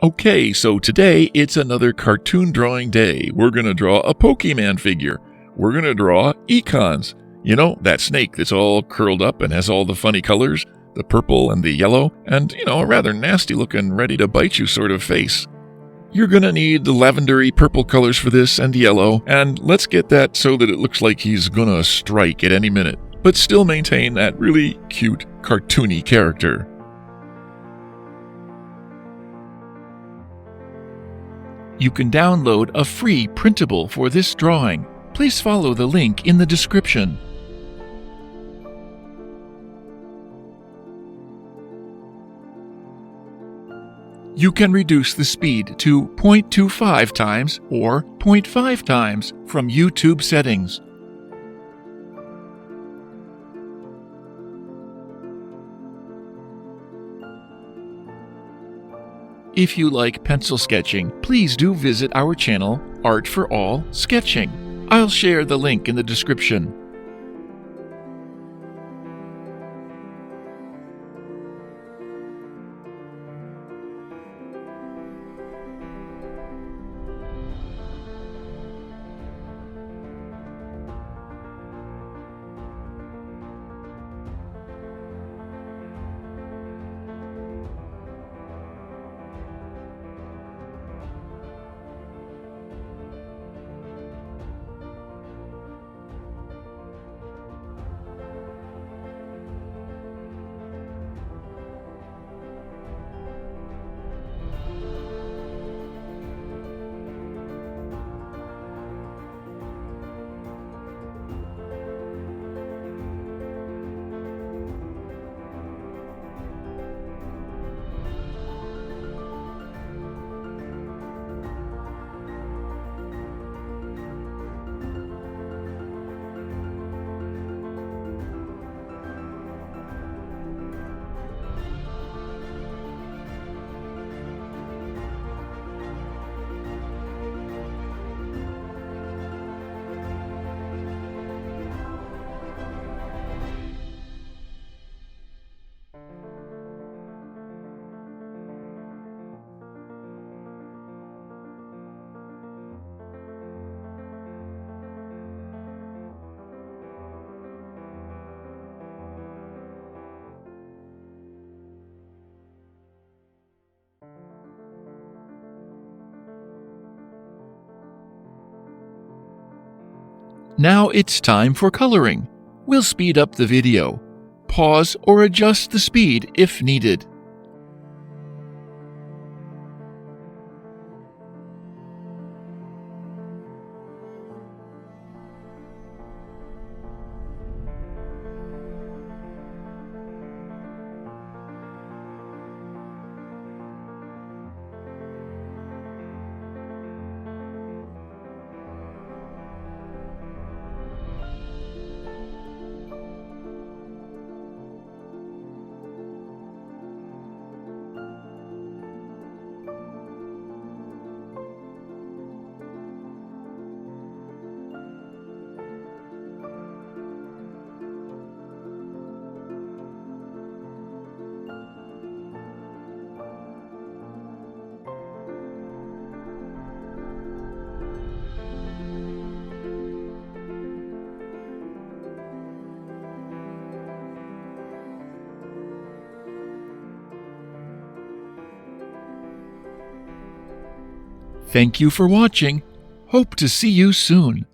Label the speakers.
Speaker 1: Okay, so today it's another cartoon drawing day. We're going to draw a Pokemon figure. We're going to draw Ekans. You know, that snake that's all curled up and has all the funny colors, the purple and the yellow, and, a rather nasty looking, ready to bite you sort of face. You're going to need the lavendery purple colors for this and yellow, and let's get that so that it looks like he's going to strike at any minute, but still maintain that really cute, cartoony character. You can download a free printable for this drawing. Please follow the link in the description. You can reduce the speed to 0.25 times or 0.5 times from YouTube settings. If you like pencil sketching, please do visit our channel, Art for All Sketching. I'll share the link in the description. Now it's time for coloring. We'll speed up the video. Pause or adjust the speed if needed. Thank you for watching. Hope to see you soon.